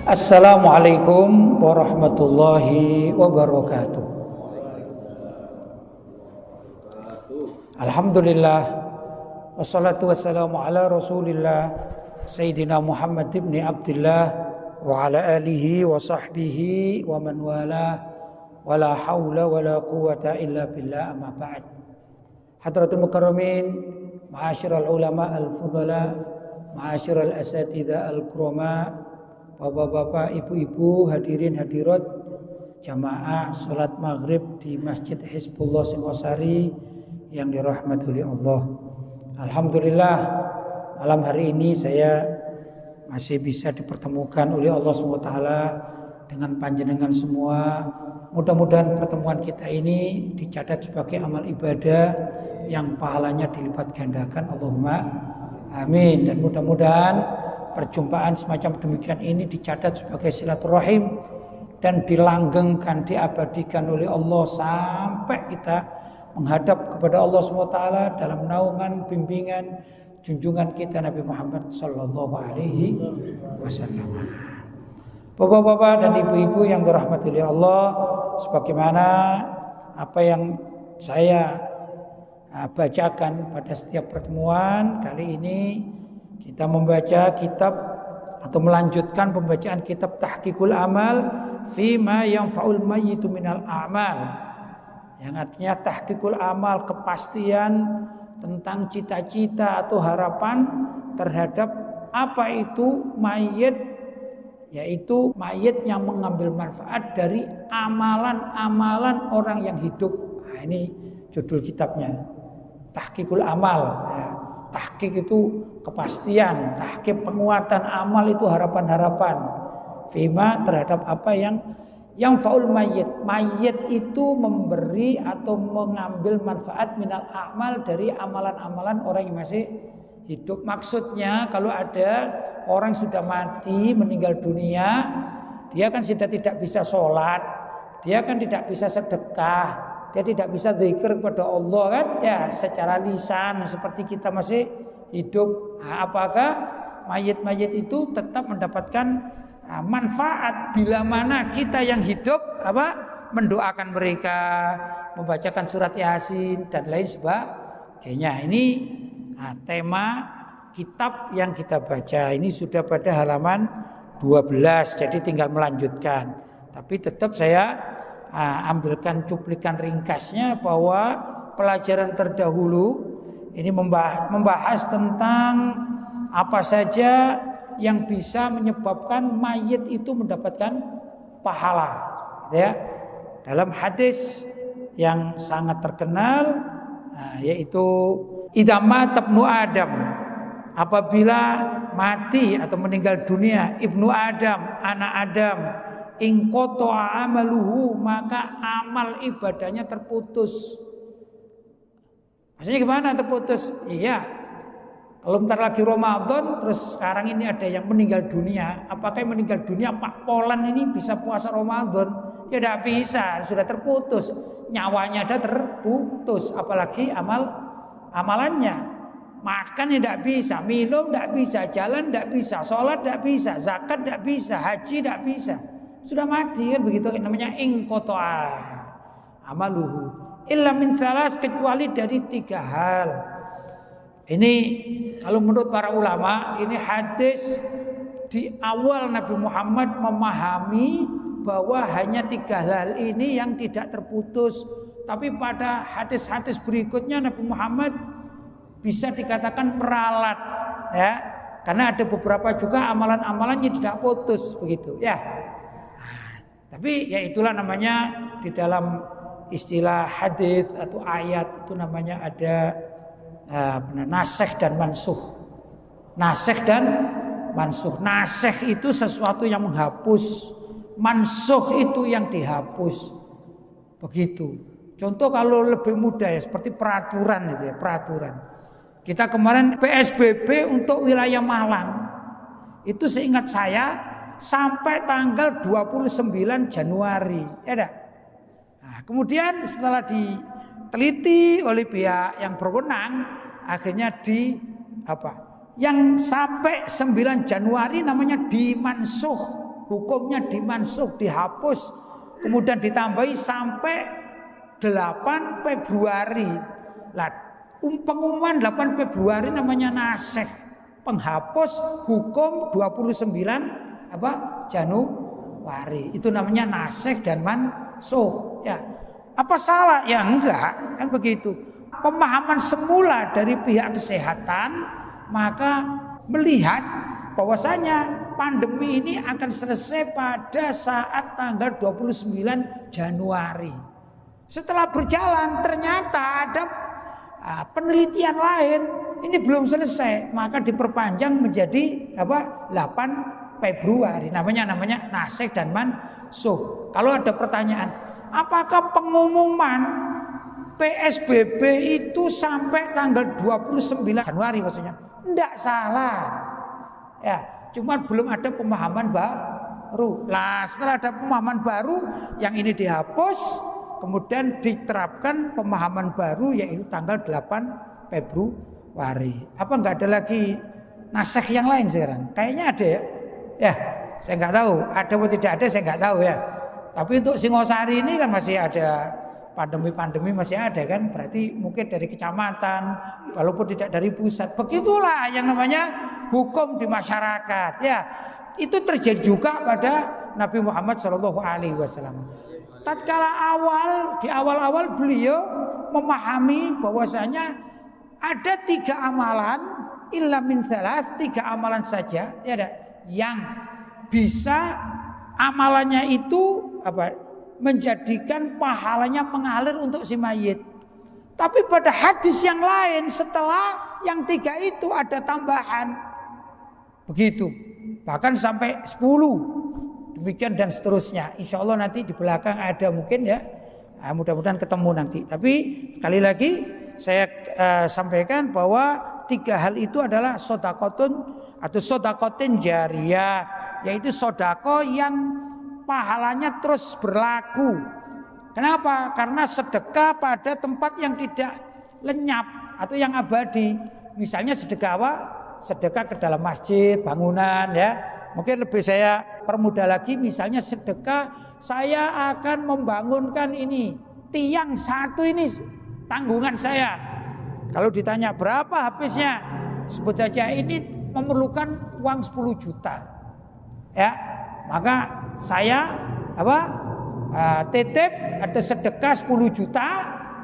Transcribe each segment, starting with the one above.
Assalamualaikum warahmatullahi wabarakatuh. Alhamdulillah wassalatu wassalamu ala Rasulillah Sayyidina Muhammad ibn Abdullah wa ala alihi wa sahbihi wa man wala wala hawla wala quwata illa billah, amma ba'd. Hadratul mukarramin, ma'asyiral ulama al-fudhala, ma'asyiral asatidzah al-kurama, bapak-bapak, ibu-ibu, hadirin hadirat jamaah salat maghrib di Masjid Hizbullah Singosari yang dirahmati oleh Allah. Alhamdulillah, malam hari ini saya masih bisa dipertemukan oleh Allah SWT dengan panjenengan semua. Mudah-mudahan pertemuan kita ini dicatat sebagai amal ibadah yang pahalanya dilipat gandakan. Allahumma amin. Dan mudah-mudahan perjumpaan semacam demikian ini dicatat sebagai silaturahim dan dilanggengkan, diabadikan oleh Allah sampai kita menghadap kepada Allah SWT dalam naungan bimbingan junjungan kita Nabi Muhammad sallallahu alaihi wasallam. Bapak-bapak dan ibu-ibu yang dirahmati oleh Allah, sebagaimana apa yang saya bacakan pada setiap pertemuan kali ini, kita membaca kitab atau melanjutkan pembacaan kitab Tahqiqul Amal Fima Yanfa'ul Mayyitu Minal A'mal, yang artinya tahqiqul amal, kepastian tentang cita-cita atau harapan terhadap apa itu mayit, yaitu mayit yang mengambil manfaat dari amalan-amalan orang yang hidup. Nah, ini judul kitabnya, Tahqiqul Amal. Ya, tahqiq itu kepastian, tahqiq penguatan, amal itu harapan-harapan. Fima terhadap apa yang faul mayit. Mayit itu memberi atau mengambil manfaat minal a'mal, dari amalan-amalan orang yang masih hidup. Maksudnya kalau ada orang sudah mati, meninggal dunia, dia kan sudah tidak bisa sholat, dia kan tidak bisa sedekah, dia tidak bisa zikir kepada Allah kan, ya secara lisan seperti kita masih hidup. Nah, apakah mayit-mayit itu tetap mendapatkan manfaat bila mana kita yang hidup mendoakan mereka, membacakan surat Yasin dan lain sebagainya. Ini tema kitab yang kita baca ini sudah pada halaman 12, jadi tinggal melanjutkan. Tapi tetap saya ambilkan cuplikan ringkasnya bahwa pelajaran terdahulu ini membahas tentang apa saja yang bisa menyebabkan mayit itu mendapatkan pahala, ya. Dalam hadis yang sangat terkenal, yaitu idza mata ibnu Adam, apabila mati atau meninggal dunia ibnu Adam, anak Adam, in qata'a amaluhu, maka amal ibadahnya terputus. Maksudnya gimana terputus? Iya, kalau bentar lagi Ramadan, terus sekarang ini ada yang meninggal dunia, apakah yang meninggal dunia Pak Polan ini bisa puasa Ramadan? Ya tidak bisa, sudah terputus, nyawanya ada terputus, apalagi amalannya. Makan tidak bisa, minum tidak bisa, jalan tidak bisa, sholat tidak bisa, zakat tidak bisa, haji tidak bisa, sudah mati kan begitu. Namanya inqata'a amaluhu illa min thalas, kecuali dari 3 hal. Ini kalau menurut para ulama, ini hadis di awal Nabi Muhammad memahami bahwa hanya 3 hal ini yang tidak terputus. Tapi pada hadis-hadis berikutnya Nabi Muhammad bisa dikatakan meralat, ya, karena ada beberapa juga amalan-amalan yang tidak putus begitu, ya. Tapi ya itulah namanya di dalam istilah hadis atau ayat itu namanya ada nasikh dan mansukh. Nasikh dan mansukh. Nasikh itu sesuatu yang menghapus, mansukh itu yang dihapus. Begitu. Contoh kalau lebih mudah ya, seperti peraturan itu ya, peraturan. Kita kemarin PSBB untuk wilayah Malang. Itu seingat saya sampai tanggal 29 Januari, ya dah. Nah, kemudian setelah diteliti oleh pihak yang berwenang, akhirnya yang sampai 9 Januari namanya dimansuh. hukumnya dimansukh, dihapus, kemudian ditambahi sampai 8 Februari. Lah, pengumuman 8 Februari namanya nasikh, penghapus hukum 29 Januari. Itu namanya nasikh dan mansukh, ya. Apa salah? Ya enggak, kan begitu. Pemahaman semula dari pihak kesehatan maka melihat bahwasanya pandemi ini akan selesai pada saat tanggal 29 Januari. Setelah berjalan ternyata ada penelitian lain, ini belum selesai, maka diperpanjang menjadi 8 Februari. Namanya nasikh dan mansukh. Kalau ada pertanyaan, apakah pengumuman PSBB itu sampai tanggal 29 Januari maksudnya? Enggak salah. Ya, cuma belum ada pemahaman baru. Lah, setelah ada pemahaman baru, yang ini dihapus, kemudian diterapkan pemahaman baru yaitu tanggal 8 Februari. Apa enggak ada lagi nasikh yang lain sekarang? Kayaknya ada ya. Ya, saya enggak tahu. Ada atau tidak ada saya enggak tahu ya. Tapi untuk Singosari ini kan masih ada pandemi masih ada kan, berarti mungkin dari kecamatan walaupun tidak dari pusat. Begitulah yang namanya hukum di masyarakat, ya. Itu terjadi juga pada Nabi Muhammad SAW. Tatkala di awal beliau memahami bahwasanya ada 3 amalan, illa min salas, 3 amalan saja, ya, yang bisa amalannya itu menjadikan pahalanya mengalir untuk si mayit. Tapi pada hadis yang lain setelah yang 3 itu ada tambahan. Begitu. Bahkan sampai 10. Demikian dan seterusnya. Insya Allah nanti di belakang ada mungkin ya. Nah, mudah-mudahan ketemu nanti. Tapi sekali lagi saya sampaikan bahwa 3 hal itu adalah sodakotun atau sodakotin jariyah. Yaitu sodako yang pahalanya terus berlaku. Kenapa? Karena sedekah pada tempat yang tidak lenyap atau yang abadi. Misalnya sedekah apa? Sedekah ke dalam masjid, bangunan, ya. Mungkin lebih saya permudah lagi, misalnya sedekah saya akan membangunkan ini tiang 1 ini tanggungan saya. Kalau ditanya berapa habisnya, sebut saja ini memerlukan uang 10 juta. Ya, maka saya titip atau sedekah 10 juta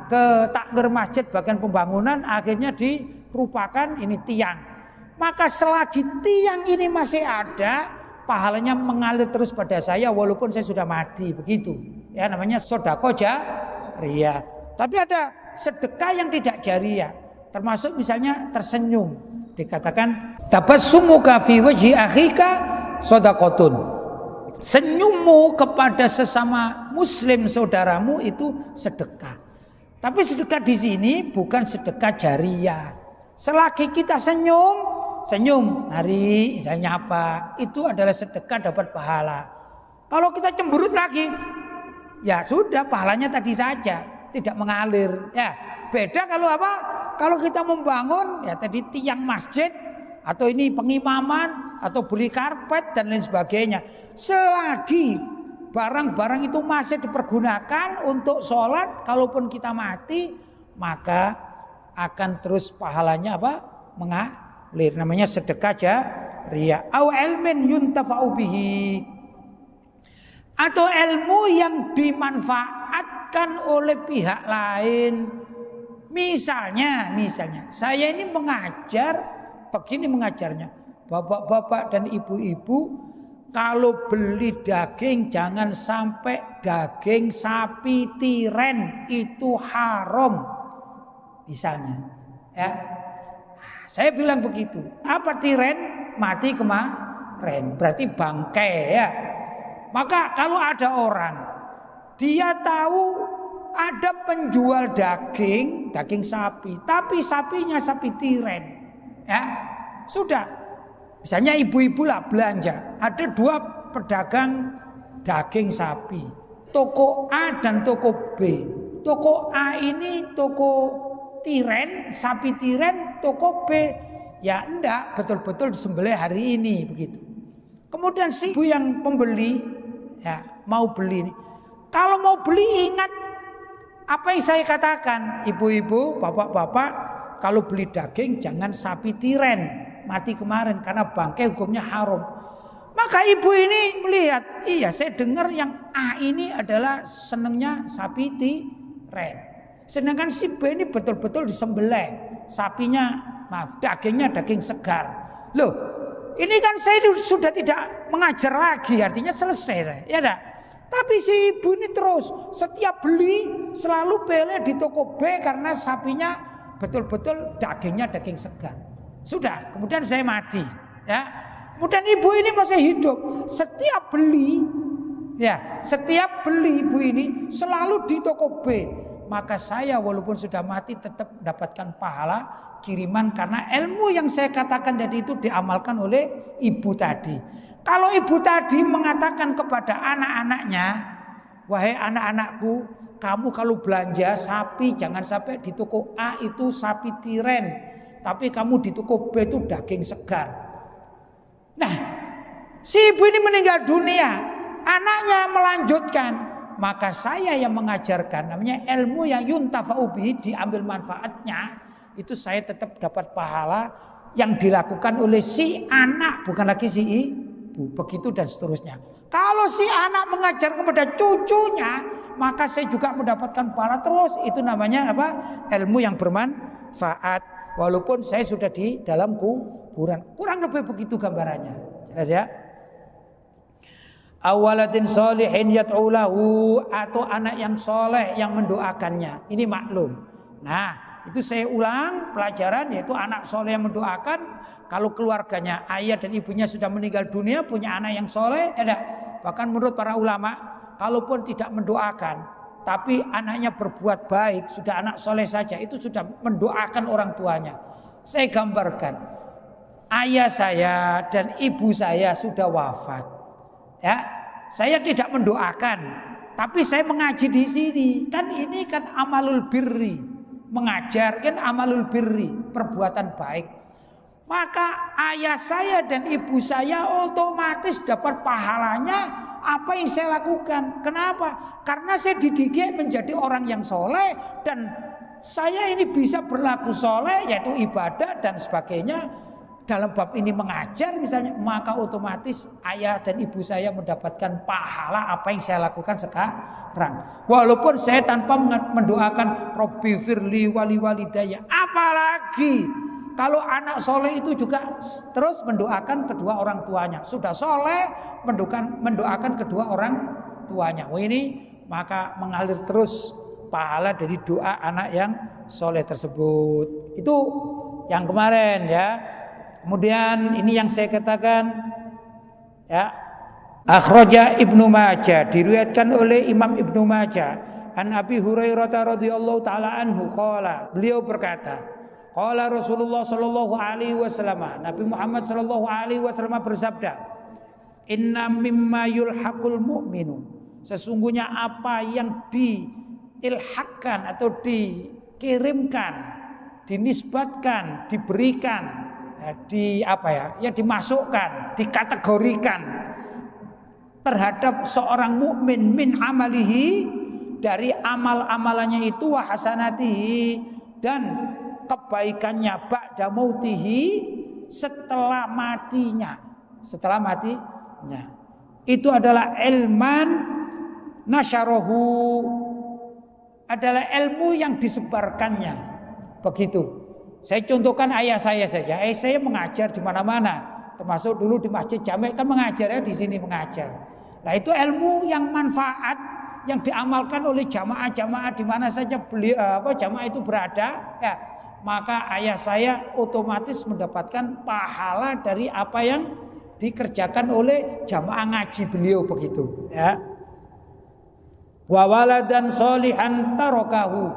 ke takmir masjid bagian pembangunan, akhirnya dirupakan ini tiang. Maka selagi tiang ini masih ada, pahalanya mengalir terus pada saya walaupun saya sudah mati, begitu. Ya, namanya sedekah jariyah. Tapi ada sedekah yang tidak jariyah, termasuk misalnya tersenyum. Dikatakan tabassumuka fi wajhi akhika sedekatun. Senyummu kepada sesama muslim saudaramu itu sedekah. Tapi sedekah di sini bukan sedekah jariyah. Selagi kita senyum hari misalnya apa, itu adalah sedekah dapat pahala. Kalau kita cemberut lagi, ya sudah pahalanya tadi saja, tidak mengalir. Ya, beda kalau apa? Kalau kita membangun ya tadi tiang masjid atau ini pengimaman atau beli karpet dan lain sebagainya. Selagi barang-barang itu masih dipergunakan untuk sholat, kalaupun kita mati, maka akan terus pahalanya mengalir. Namanya sedekah jariyah. Au ilmin yuntafa'u bihi, atau ilmu yang dimanfaatkan oleh pihak lain. Misalnya saya ini begini mengajarnya, bapak-bapak dan ibu-ibu, kalau beli daging jangan sampai daging sapi tiren, itu haram. Misalnya, ya, saya bilang begitu. Apa tiren? Mati kemarin, berarti bangkai, ya. Maka kalau ada orang, dia tahu ada penjual daging sapi, tapi sapinya sapi tiren, ya sudah. Misalnya ibu-ibu lah belanja, ada 2 pedagang daging sapi, toko A dan toko B. Toko A ini toko tiren, sapi tiren, toko B ya enggak, betul-betul disembelih hari ini, begitu. Kemudian si ibu yang pembeli, ya mau beli. Kalau mau beli ingat apa yang saya katakan, ibu-ibu, bapak-bapak, kalau beli daging jangan sapi tiren mati kemarin karena bangkai hukumnya haram. Maka ibu ini melihat, iya saya dengar yang A ini adalah senangnya sapi tiren. Sedangkan si B ini betul-betul disembelih, sapinya, maaf, dagingnya daging segar. Loh, ini kan saya sudah tidak mengajar lagi, artinya selesai, ya enggak? Tapi si ibu ini terus setiap beli selalu beli di toko B karena sapinya betul-betul dagingnya daging segar. Sudah, kemudian saya mati, ya. Kemudian ibu ini masih hidup. Setiap beli, ya, setiap beli ibu ini selalu di toko B. Maka saya walaupun sudah mati tetap mendapatkan pahala kiriman karena ilmu yang saya katakan tadi itu diamalkan oleh ibu tadi. Kalau ibu tadi mengatakan kepada anak-anaknya, wahai anak-anakku, kamu kalau belanja sapi jangan sampai di toko A itu sapi tiren, tapi kamu di toko B itu daging segar. Nah, si ibu ini meninggal dunia, anaknya melanjutkan, maka saya yang mengajarkan, namanya ilmu yang yuntafa'u bihi, diambil manfaatnya, itu saya tetap dapat pahala yang dilakukan oleh si anak, bukan lagi si ibu. Begitu dan seterusnya. Kalau si anak mengajar kepada cucunya, maka saya juga mendapatkan pahala terus. Itu namanya apa? Ilmu yang bermanfaat. Walaupun saya sudah di dalam kuburan. Kurang lebih begitu gambarannya. Jelas ya? Awaladin solihin yad'ulahu, atau anak yang soleh yang mendoakannya. Ini maklum. Nah, itu saya ulang pelajaran, yaitu anak soleh yang mendoakan. Kalau keluarganya, ayah dan ibunya sudah meninggal dunia, punya anak yang soleh, ada. Bahkan menurut para ulama, kalaupun tidak mendoakan, tapi anaknya berbuat baik, sudah anak soleh saja, itu sudah mendoakan orang tuanya. Saya gambarkan, ayah saya dan ibu saya sudah wafat. Ya, saya tidak mendoakan, tapi saya mengaji di sini. Kan ini kan amalul birri, mengajar kan amalul birri, perbuatan baik. Maka ayah saya dan ibu saya otomatis dapat pahalanya apa yang saya lakukan. Kenapa? Karena saya dididik menjadi orang yang soleh, dan saya ini bisa berlaku soleh, yaitu ibadah dan sebagainya. Dalam bab ini mengajar misalnya, maka otomatis ayah dan ibu saya mendapatkan pahala apa yang saya lakukan sekarang. Walaupun saya tanpa mendoakan Robbi firli wali walidayya, apalagi kalau anak soleh itu juga terus mendoakan kedua orang tuanya. Sudah soleh mendoakan kedua orang tuanya. Wah, ini maka mengalir terus pahala dari doa anak yang soleh tersebut. Itu yang kemarin ya. Kemudian ini yang saya katakan ya. Akhraja Ibnu Majah, diriwayatkan oleh Imam Ibnu Majah, an Abi Hurairah radhiyallahu taala anhu qala, beliau berkata, qala Rasulullah sallallahu alaihi wasallam, Nabi Muhammad sallallahu alaihi wasallam bersabda, inna mimma yulhaqul mu'minu, sesungguhnya apa yang diilhakkan atau dikirimkan, dinisbatkan, diberikan, dimasukkan, dikategorikan terhadap seorang mukmin min amalihi, dari amal-amalannya itu, wa hasanatihi, dan kebaikannya, ba'da mautihi, setelah matinya. Itu adalah ilman nasyarahu, adalah ilmu yang disebarkannya. Begitu. Saya contohkan ayah saya saja. Ayah saya mengajar di mana-mana, termasuk dulu di Masjid Jami' kan mengajar, ya di sini mengajar. Nah, itu ilmu yang manfaat yang diamalkan oleh jamaah-jamaah di mana saja jamaah itu berada, ya. Maka ayah saya otomatis mendapatkan pahala dari apa yang dikerjakan oleh jamaah ngaji beliau, begitu, ya. Wa waladan sholihan tarakahu,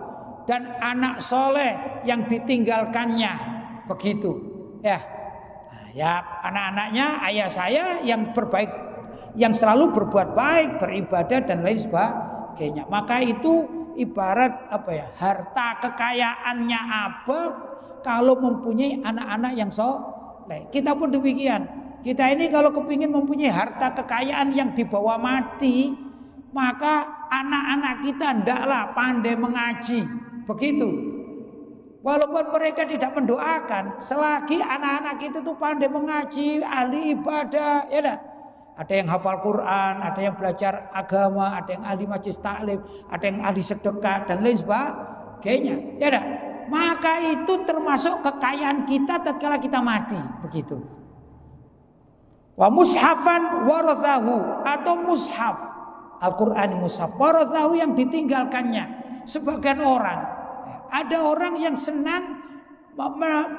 dan anak soleh yang ditinggalkannya, begitu, ya. Nah, ya, anak-anaknya ayah saya yang berbaik, yang selalu berbuat baik, beribadah dan lain sebagainya. Maka itu ibarat harta kekayaannya abah kalau mempunyai anak-anak yang soleh. Kita pun demikian. Kita ini kalau kepingin mempunyai harta kekayaan yang dibawa mati, maka anak-anak kita hendaklah pandai mengaji. Begitu. Walaupun mereka tidak mendoakan, selagi anak-anak kita tuh pandai mengaji, ahli ibadah, ya dah. Ada yang hafal Quran, ada yang belajar agama, ada yang ahli majlis taklim, ada yang ahli sedekah dan lain sebagainya. Ya dah. Maka itu termasuk kekayaan kita tatkala kita mati, begitu. Wa mushafan warathahu, atau mushaf Al-Quran mushaf warathahu, yang ditinggalkannya sebagian orang. Ada orang yang senang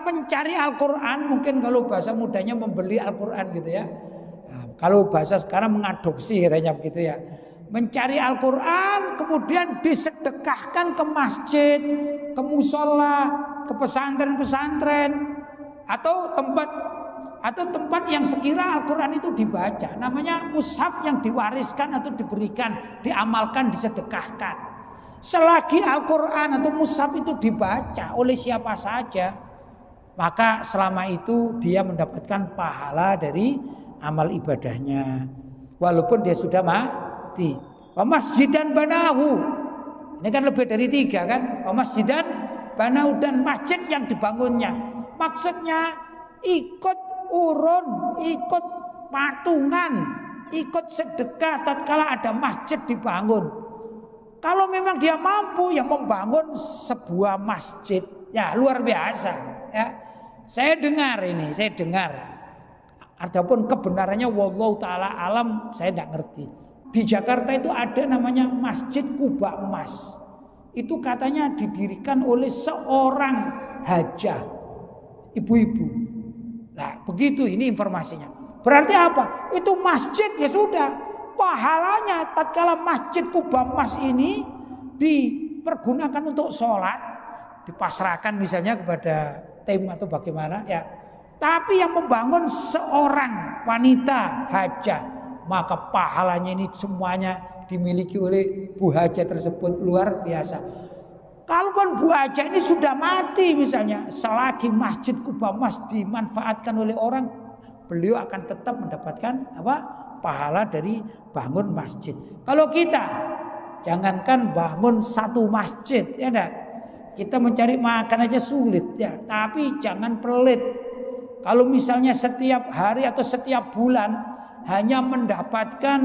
mencari Al-Quran, mungkin kalau bahasa mudanya membeli Al-Quran gitu ya. Nah, kalau bahasa sekarang mengadopsi katanya begitu ya. Mencari Al-Quran kemudian disedekahkan ke masjid, ke musola, ke pesantren-pesantren, atau tempat yang sekira Al-Quran itu dibaca. Namanya mushaf yang diwariskan atau diberikan, diamalkan, disedekahkan. Selagi Al-Quran atau mushaf itu dibaca oleh siapa saja, maka selama itu dia mendapatkan pahala dari amal ibadahnya, walaupun dia sudah mati. Wa masjidan banahu, ini kan lebih dari 3 kan. Wa masjidan banahu, dan masjid yang dibangunnya. Maksudnya ikut urun, ikut patungan, ikut sedekah tatkala ada masjid dibangun. Kalau memang dia mampu yang membangun sebuah masjid, ya luar biasa ya. Saya dengar. Adapun kebenarannya wallahu taala alam, saya tidak ngerti. Di Jakarta itu ada namanya Masjid Kuba Emas. Itu katanya didirikan oleh seorang hajah, ibu-ibu. Nah, begitu ini informasinya. Berarti apa? Itu masjid ya sudah. Pahalanya tatkala Masjid Kuba Emas ini dipergunakan untuk sholat, dipasrahkan misalnya kepada tim atau bagaimana ya. Tapi yang membangun seorang wanita hajah, maka pahalanya ini semuanya dimiliki oleh Bu Hajah tersebut, luar biasa. Kalaupun Bu Hajah ini sudah mati misalnya, selagi Masjid Kuba Emas dimanfaatkan oleh orang, beliau akan tetap mendapatkan pahala dari bangun masjid. Kalau kita jangankan bangun satu masjid, ya enggak? Kita mencari makan aja sulit ya, tapi jangan pelit. Kalau misalnya setiap hari atau setiap bulan hanya mendapatkan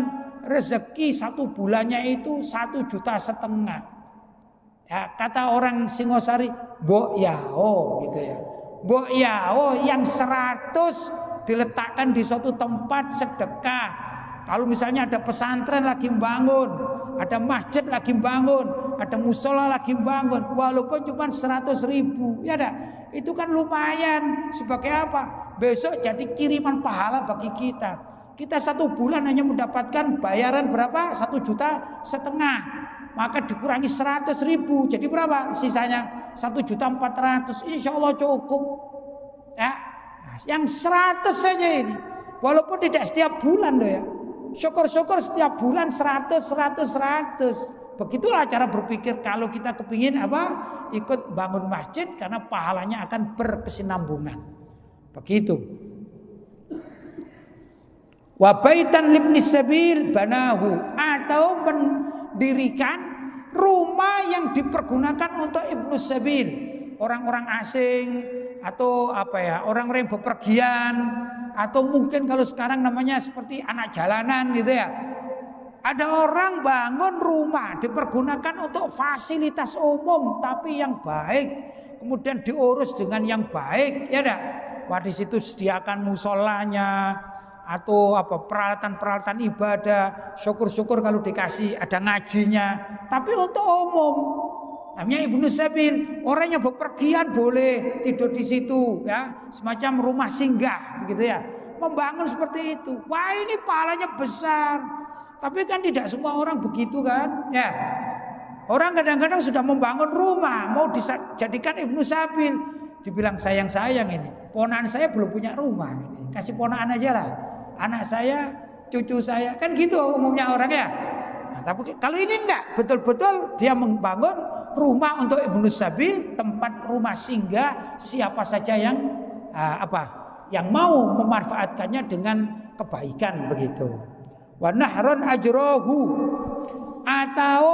rezeki satu bulannya itu 1,5 juta. Ya, kata orang Singosari, mbok yao gitu ya. Mbok yao yang 100 diletakkan di suatu tempat sedekah. Kalau misalnya ada pesantren lagi bangun, ada masjid lagi bangun, ada musola lagi bangun, walaupun cuma 100.000, ya dah, itu kan lumayan. Sebagai apa? Besok jadi kiriman pahala bagi kita. Kita 1 bulan hanya mendapatkan bayaran berapa? 1,5 juta. Maka dikurangi 100.000, jadi berapa? Sisanya 1,4 juta. Insya Allah cukup. Ya. Yang 100 saja ini, walaupun tidak setiap bulan loh ya. Syukur-syukur setiap bulan 100. Begitulah cara berpikir kalau kita kepingin ikut bangun masjid, karena pahalanya akan berkesinambungan. Begitu. Wa baitan libni sabil banahu, atau mendirikan rumah yang dipergunakan untuk ibnu sabil, orang-orang asing, atau orang-orang yang bepergian, atau mungkin kalau sekarang namanya seperti anak jalanan gitu ya. Ada orang bangun rumah dipergunakan untuk fasilitas umum tapi yang baik, kemudian diurus dengan yang baik, ya dah. Di situ sediakan musolanya atau peralatan-peralatan ibadah. Syukur-syukur kalau dikasih ada ngajinya, tapi untuk umum. Namanya ibnu sabil, orang yang bepergian boleh tidur di situ ya, semacam rumah singgah begitu ya. Membangun seperti itu. Wah, ini pahalanya besar. Tapi kan tidak semua orang begitu kan? Ya. Orang kadang-kadang sudah membangun rumah, mau dijadikan ibnu sabil, dibilang sayang-sayang ini. Ponakan saya belum punya rumah ini. Kasih ponakan aja lah. Anak saya, cucu saya, kan gitu umumnya orang ya. Nah, tapi kalau ini enggak, betul-betul dia membangun rumah untuk ibnu sabil, tempat rumah singgah siapa saja yang yang mau memanfaatkannya dengan kebaikan begitu. Wa nahron ajrohu, atau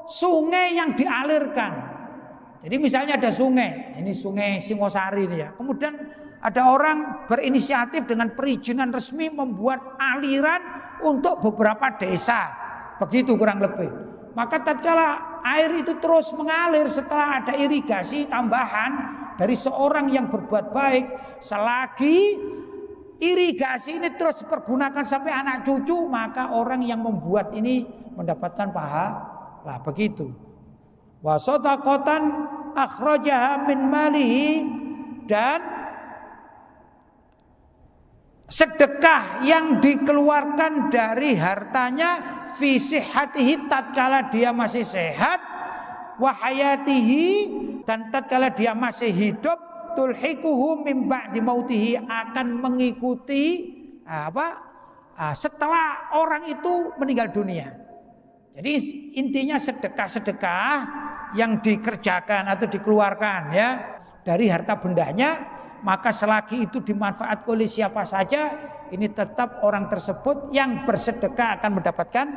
sungai yang dialirkan. Jadi misalnya ada sungai, ini sungai Singosari ini ya. Kemudian ada orang berinisiatif dengan perizinan resmi membuat aliran untuk beberapa desa. Begitu kurang lebih. Maka tatkala air itu terus mengalir setelah ada irigasi tambahan dari seorang yang berbuat baik, selagi irigasi ini terus dipergunakan sampai anak cucu, maka orang yang membuat ini mendapatkan pahala. Begitu. Wa shadaqatan akhrajaha min malihi, dan sedekah yang dikeluarkan dari hartanya fi sihhatihi, tatkala dia masih sehat, wa hayatihi, dan tatkala dia masih hidup, tulhiquhu min ba'di mautihi, akan mengikuti setelah orang itu meninggal dunia. Jadi intinya sedekah-sedekah yang dikerjakan atau dikeluarkan ya dari harta bendanya, maka selagi itu dimanfaatkan oleh siapa saja, ini tetap orang tersebut yang bersedekah akan mendapatkan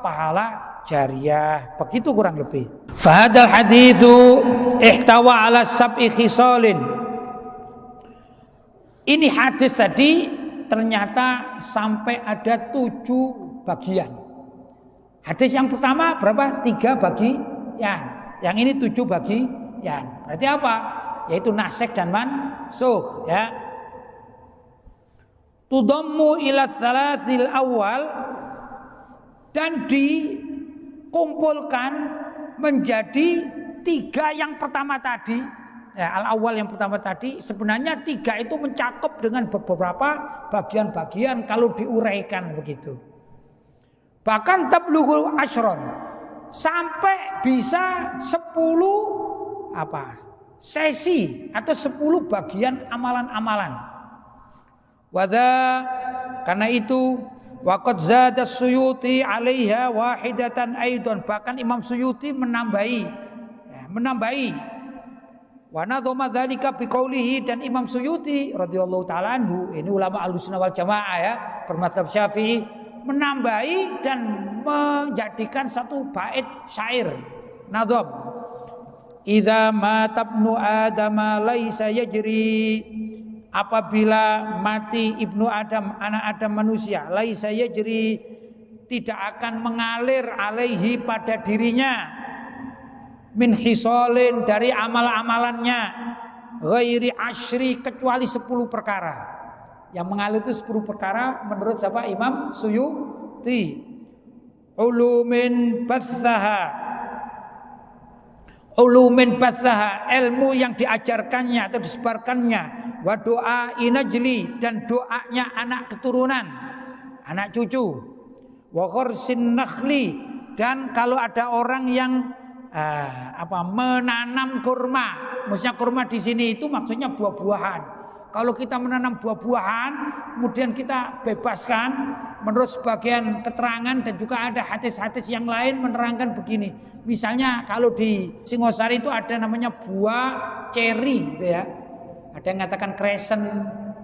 pahala jariyah. Begitu kurang lebih. Fahadal haditsu ihtawa ala sab'i khisalin. Ini hadis tadi ternyata sampai ada 7 bagian. Hadis yang pertama berapa? 3 bagian. Yang ini 7 bagian. Berarti apa? Yaitu nasikh dan mansukh ya. Tudammu ila tsalasil awal, dan dikumpulkan menjadi 3 yang pertama tadi. Ya, al-awwal yang pertama tadi, sebenarnya 3 itu mencakup dengan beberapa bagian-bagian kalau diuraikan begitu. Bahkan tablughul asyron, sampai bisa 10 sesi atau 10 bagian amalan-amalan. Wadza, karena itu waqad zada Suyuti 'alaiha wahidatan aidan, bahkan Imam Suyuti menambahi. Wa nadhama dzalika biqaulihi, dan Imam Suyuti radhiyallahu taala anhu, ini ulama Ahlussunnah wal Jamaah ya, bermadzhab Syafi'i, menambahi dan menjadikan satu bait syair nazam. Idza mata ibnu Adam laisa yajri, apabila mati ibnu Adam, anak Adam manusia, laisa yajri, tidak akan mengalir alaihi pada dirinya, min hisolin, dari amal-amalannya, ghairi asyri, kecuali 10 perkara. Yang mengalir itu 10 perkara menurut siapa? Imam Suyuti. Ulumin bathaha, ilmu yang diajarkannya atau disebarkannya, wa doa inajli, dan doanya anak keturunan, anak cucu, wa khursin nakhli, dan kalau ada orang yang menanam kurma, maksudnya kurma di sini itu maksudnya buah-buahan. Kalau kita menanam buah-buahan, kemudian kita bebaskan, menurut sebagian keterangan dan juga ada hadis-hadis yang lain menerangkan begini. Misalnya kalau di Singosari itu ada namanya buah ceri gitu ya. Ada yang mengatakan kresen,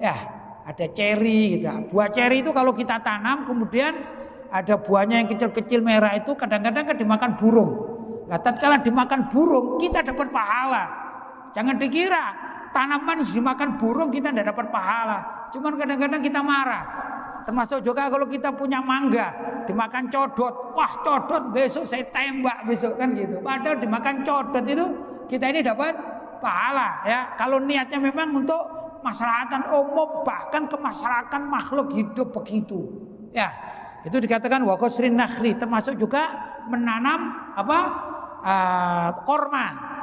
ya ada ceri gitu. Buah ceri itu kalau kita tanam, kemudian ada buahnya yang kecil-kecil merah, itu kadang-kadang kan dimakan burung. Nah, tatkala dimakan burung, kita dapat pahala. Jangan dikira tanaman dimakan burung kita tidak dapat pahala. Cuman kadang-kadang kita marah. Termasuk juga kalau kita punya mangga dimakan codot, wah codot besok saya tembak besok, kan gitu. Padahal dimakan codot itu kita ini dapat pahala ya. Kalau niatnya memang untuk maslahatan umum, bahkan kemaslahatan makhluk hidup begitu. Ya, itu dikatakan wa qasrin nakhri, termasuk juga menanam korma.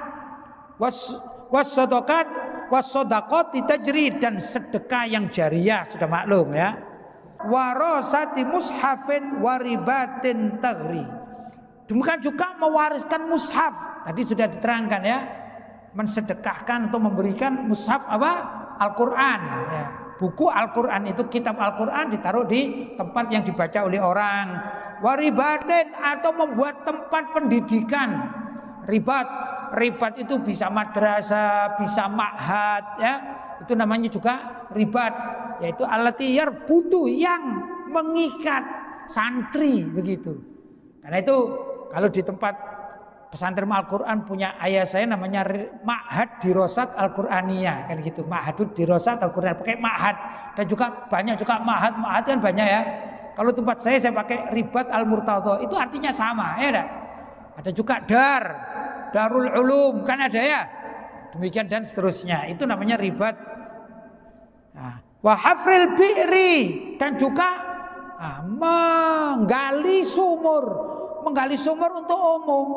Was-shadaqat ditajri, dan sedekah yang jariyah sudah maklum ya. Warasati mushafin waribatin taghri, demikian juga mewariskan mushaf, tadi sudah diterangkan ya, mensedekahkan atau memberikan mushaf Al-Quran ya. Buku Al-Quran itu, kitab Al-Quran ditaruh di tempat yang dibaca oleh orang. Waribatin, atau membuat tempat pendidikan. Ribat itu bisa madrasah, bisa ma'had ya. itu namanya juga ribat, yaitu alatiyar butuh yang mengikat santri begitu. Karena itu kalau di tempat pesantren Al-Quran punya ayah saya namanya Ma'had Dirosat Al-Quraniyah kan gitu, Ma'hadud Dirosat Al-Quran, pakai Ma'had. Dan juga banyak juga Ma'had kan banyak ya. Kalau tempat saya pakai Ribat Al-Murtadha, itu artinya sama ya dah. Ada juga Darul Ulum kan ada ya. Demikian dan seterusnya. Itu namanya ribat. Wa hafril bi'ri, dan juga menggali sumur untuk umum.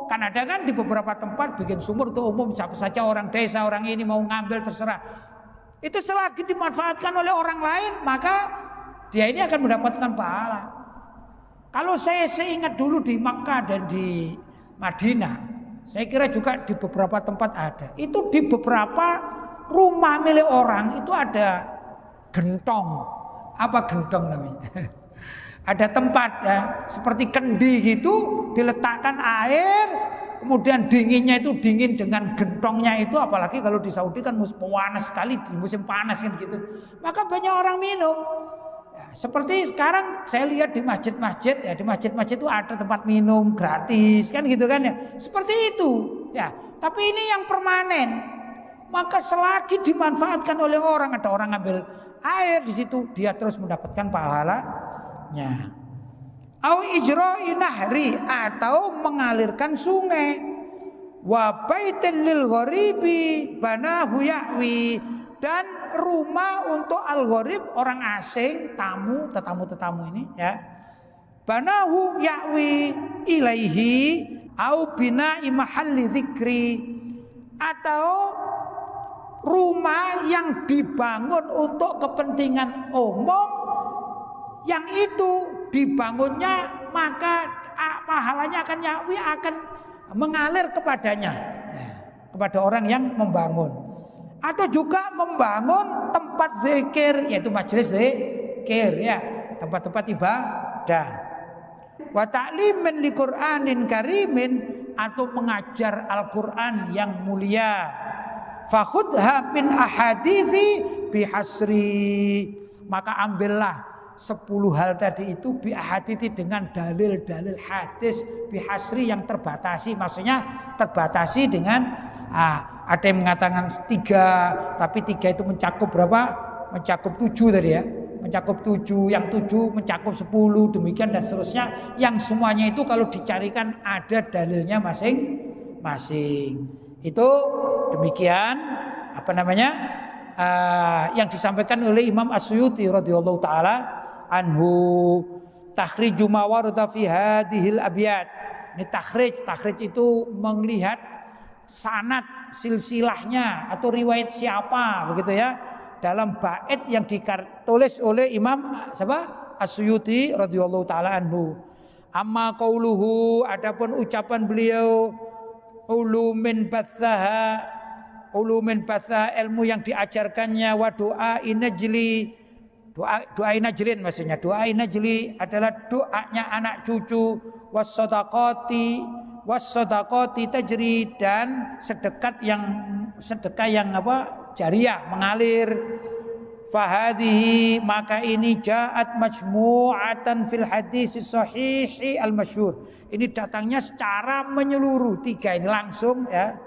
Kan ada kan di beberapa tempat bikin sumur untuk umum, siapa saja orang desa, orang ini mau ngambil terserah. Itu selagi dimanfaatkan oleh orang lain, maka dia ini akan mendapatkan pahala. Kalau saya ingat dulu di Makkah dan di Madinah, saya kira juga di beberapa tempat ada. Itu di beberapa rumah milik orang itu ada gentong. Apa gentong namanya? Ada tempat ya, seperti kendi gitu, diletakkan air, kemudian dinginnya itu dingin dengan gentongnya itu, apalagi kalau di Saudi kan panas sekali di musim panas kan gitu. Maka banyak orang minum. Ya, seperti sekarang saya lihat di masjid-masjid ya, di masjid-masjid itu ada tempat minum gratis kan gitu kan ya. Seperti itu ya. Tapi ini yang permanen. Maka selagi dimanfaatkan oleh orang, ada orang ngambil air di situ, dia terus mendapatkan pahalanya. Au ijra'i nahri, atau mengalirkan sungai. Wa baitin lil gharibi banahu ya'wi, dan rumah untuk al-gharib, orang asing, tetamu ini ya. Banahu ya'wi ilaihi au bina'i mahalli dzikri, atau rumah yang dibangun untuk kepentingan umum, yang itu dibangunnya maka pahalanya akan ya'wi, akan mengalir kepadanya, kepada orang yang membangun. Atau juga membangun tempat zikir, yaitu majelis zikir ya, tempat-tempat ibadah. Wa ta'limin li Qur'anin karimin, atau mengajar Al-Qur'an yang mulia. Fakhudha min ahadithi bihasri, maka ambillah 10 hal tadi itu bihadithi, dengan dalil-dalil hadis, bihasri yang terbatasi, maksudnya terbatasi dengan ada yang mengatakan 3, tapi 3 itu mencakup berapa? Mencakup 7 tadi ya. Mencakup 7, yang 7 mencakup 10, demikian dan seterusnya. Yang semuanya itu kalau dicarikan ada dalilnya masing-masing. Itu demikian yang disampaikan oleh Imam As-Suyuti radhiyallahu taala anhu, takhriju ma warada fi hadhil abyat. Ini takhrij itu melihat sanad silsilahnya atau riwayat siapa begitu ya, dalam bait yang ditulis oleh Imam As-Suyuti radhiyallahu taala anhu. Amma qauluhu, adapun ucapan beliau, ulumin batsaha, ilmu yang diajarkannya, wa doa inajli, doa inajlin maksudnya, doa inajli adalah doanya anak cucu, was-sadaqati tajri, dan sedekah yang jariah, mengalir. Fahadhihi, maka ini ja'at majmu'atan fil hadis sahihi al-masyhur. Ini datangnya secara menyeluruh, 3 ini langsung ya,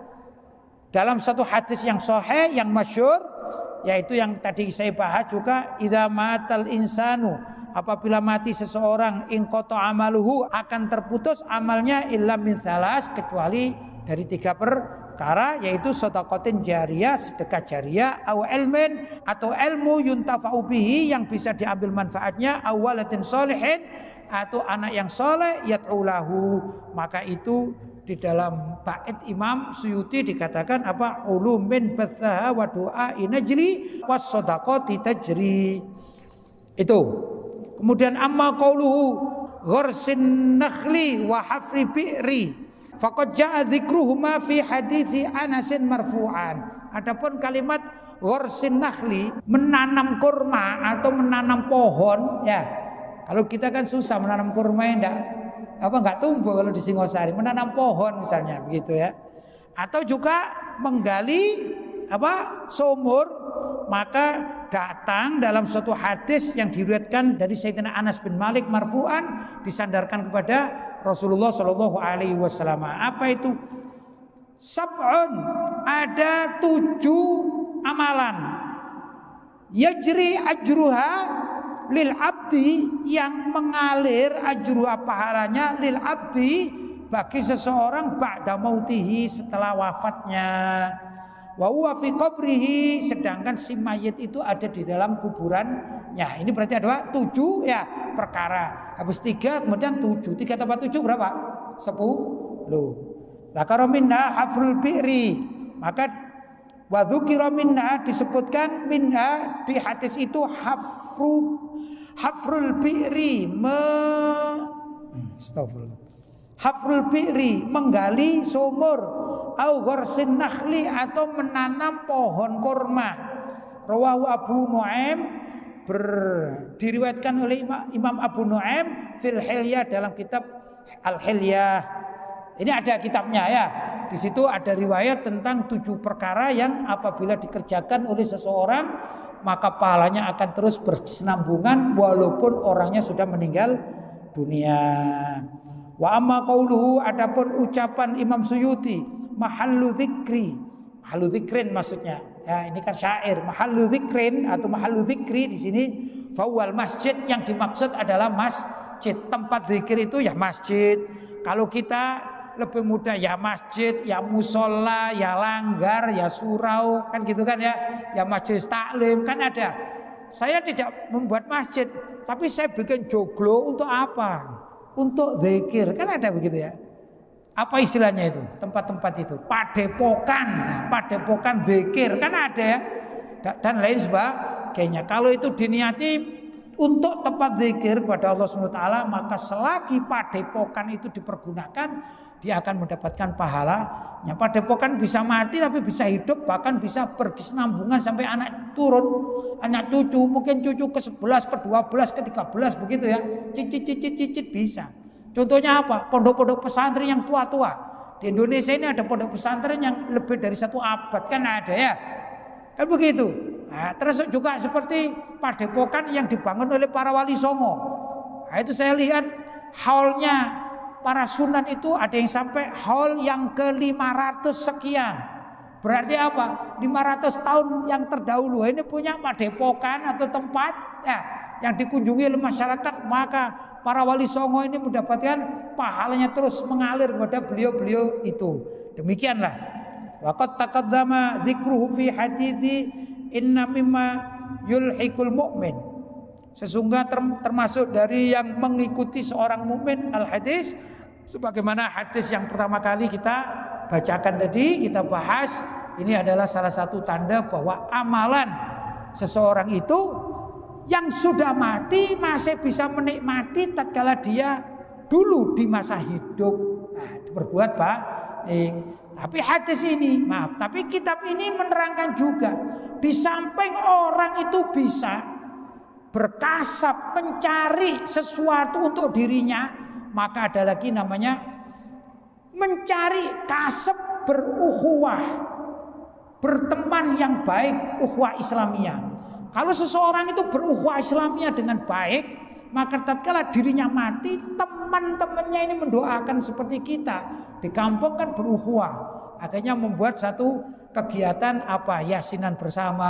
dalam satu hadis yang sahih yang masyhur, yaitu yang tadi saya bahas juga, idza matal insanu, apabila mati seseorang, inqata amaluhu, akan terputus amalnya, illa min thalas, kecuali dari 3 perkara, yaitu shadaqatin jariyah, sedekah jariyah, aw ilmin, atau ilmu yuntafa'u bihi, yang bisa diambil manfaatnya, aw waladin sholihin, atau anak yang soleh, yad'ulahu. Maka itu di dalam bait Imam Suyuti dikatakan apa? Ulumin batsaha wa du'a inajri was shadaqati tajri. Itu. Kemudian amma qauluhu gharsin nakhli wa hafri bi'ri, faqad ja'a dzikruhuma fi haditsi Anasin marfu'an. Adapun kalimat gharsin nakhli, menanam kurma atau menanam pohon ya. Kalau kita kan susah menanam kurma, enggak tumbuh kalau di Singosari, menanam pohon misalnya begitu ya. Atau juga menggali sumur, maka datang dalam suatu hadis yang diriwayatkan dari Sayyidina Anas bin Malik marfu'an, disandarkan kepada Rasulullah Shallallahu Alaihi Wasallam. Apa itu? Sab'un, ada 7 amalan. Yajri ajruha lil abdi, yang mengalir ajruha pahalanya lil abdi bagi seseorang ba'da mautihi, setelah wafatnya. Wa huwa fi qabrihi, sedangkan si mayit itu ada di dalam kuburannya. Ini berarti ada 7 ya perkara. Habis 3 kemudian 7. 3 tambah 7 berapa? 10. Dzakara minha hafrul bi'ri, maka wa dzukira minha, disebutkan minha di hadis itu hafrul bi'ri, astagfirullah. Hafrul bi'ri, menggali sumur, au gharsin nakhli, atau menanam pohon kurma. Rawahu Abu Nuaim, diriwayatkan oleh Imam Abu Nuaim fil Hilyah, dalam kitab Al Hilyah. Ini ada kitabnya ya. Di situ ada riwayat tentang 7 perkara yang apabila dikerjakan oleh seseorang maka pahalanya akan terus berkesinambungan walaupun orangnya sudah meninggal dunia. Wa amma qauluhu, adapun ucapan Imam Suyuti, mahallu dzikri, mahallu dzikrin maksudnya. Ya, ini kan syair. Mahallu dzikrin atau mahallu dzikri di sini fawal masjid, yang dimaksud adalah masjid. Tempat zikir itu ya masjid. Kalau kita lebih mudah ya masjid, ya musola, ya langgar, ya surau, kan gitu kan ya. Ya majelis taklim kan ada. Saya tidak membuat masjid, tapi saya bikin joglo untuk apa? Untuk zikir, kan ada begitu ya. Apa istilahnya itu? Tempat-tempat itu padepokan, padepokan zikir kan ada ya. Dan lain sebagainya. Kalau itu diniati untuk tempat zikir kepada Allah SWT, maka selagi padepokan itu dipergunakan, dia akan mendapatkan pahalanya. Padepokan bisa mati tapi bisa hidup, bahkan bisa berkesinambungan sampai anak turun, anak cucu, mungkin cucu ke-11, ke-12, ke-13 begitu ya. Cicit bisa. Contohnya apa? Pondok-pondok pesantren yang tua-tua. Di Indonesia ini ada pondok pesantren yang lebih dari 1 abad, kan ada ya. Kan begitu. Nah, termasuk juga seperti padepokan yang dibangun oleh para wali songo. Nah, itu saya lihat haulnya para sunan itu ada yang sampai haul yang ke-500 sekian. Berarti apa? 500 tahun yang terdahulu ini punya padepokan atau tempat ya, yang dikunjungi oleh masyarakat, maka para wali songo ini mendapatkan pahalanya terus mengalir kepada beliau-beliau itu. Demikianlah. Waqad taqaddama dzikruhu fi hadithi inna mimma yulhiqul mu'min. Sesungguhnya termasuk dari yang mengikuti seorang mukmin al-hadis, sebagaimana hadis yang pertama kali kita bacakan tadi, kita bahas, ini adalah salah satu tanda bahwa amalan seseorang itu yang sudah mati masih bisa menikmati tatkala dia dulu di masa hidup. Nah, berbuat baik. Tapi hadis ini, tapi kitab ini menerangkan juga, di samping orang itu bisa berkasab, mencari sesuatu untuk dirinya, maka ada lagi namanya mencari kasab berukhuwah, berteman yang baik, ukhuwah Islamiyah. Kalau seseorang itu berukhuwah Islamiyah dengan baik, maka tatkala dirinya mati, teman-temannya ini mendoakan seperti kita. Di kampung kan berukhuwah, akhirnya membuat satu kegiatan apa, yasinan bersama,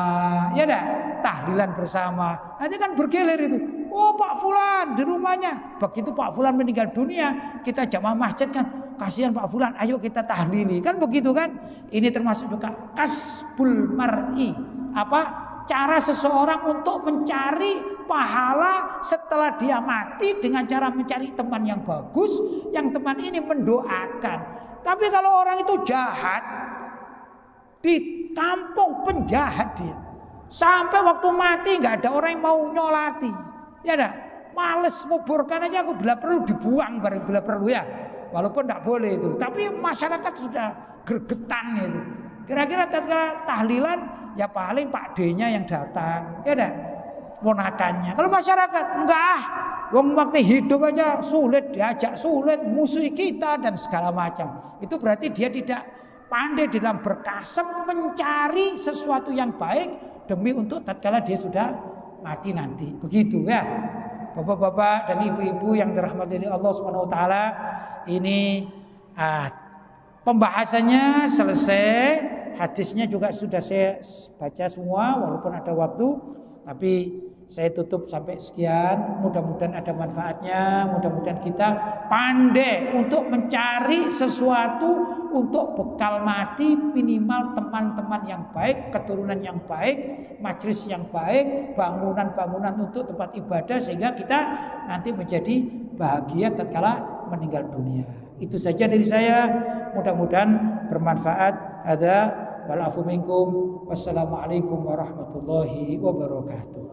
ya dah, tahlilan bersama. Nanti kan bergilir itu. Oh, Pak Fulan di rumahnya. Begitu Pak Fulan meninggal dunia, kita jamaah masjid kan, kasihan Pak Fulan, ayo kita tahlili. Kan begitu kan? Ini termasuk juga kasbul mar'i. Apa? Cara seseorang untuk mencari pahala setelah dia mati dengan cara mencari teman yang bagus, yang teman ini mendoakan. Tapi kalau orang itu jahat, di kampung penjahat dia, sampai waktu mati nggak ada orang yang mau nyolati, ya dah, males nguburkan aja, aku bila perlu dibuang bila perlu ya, walaupun nggak boleh itu. Tapi masyarakat sudah gregetan itu. Kira-kira tatkala tahlilan, ya paling Pak D-nya yang datang, ya dah, ponakannya. Kalau masyarakat enggak, wong waktu hidup aja sulit diajak, sulit musuhi kita dan segala macam. Itu berarti dia tidak pandai dalam berkasab mencari sesuatu yang baik demi untuk tatkala dia sudah mati nanti. Begitu ya. Bapak-bapak dan ibu-ibu yang dirahmati Allah Subhanahu wa taala, ini pembahasannya selesai, hadisnya juga sudah saya baca semua walaupun ada waktu, tapi saya tutup sampai sekian. Mudah-mudahan ada manfaatnya. Mudah-mudahan kita pandai untuk mencari sesuatu untuk bekal mati, minimal teman-teman yang baik, keturunan yang baik, majelis yang baik, bangunan-bangunan untuk tempat ibadah, sehingga kita nanti menjadi bahagia tatkala meninggal dunia. Itu saja dari saya. Mudah-mudahan bermanfaat. Ada wal afu minkum. Wassalamualaikum warahmatullahi wabarakatuh.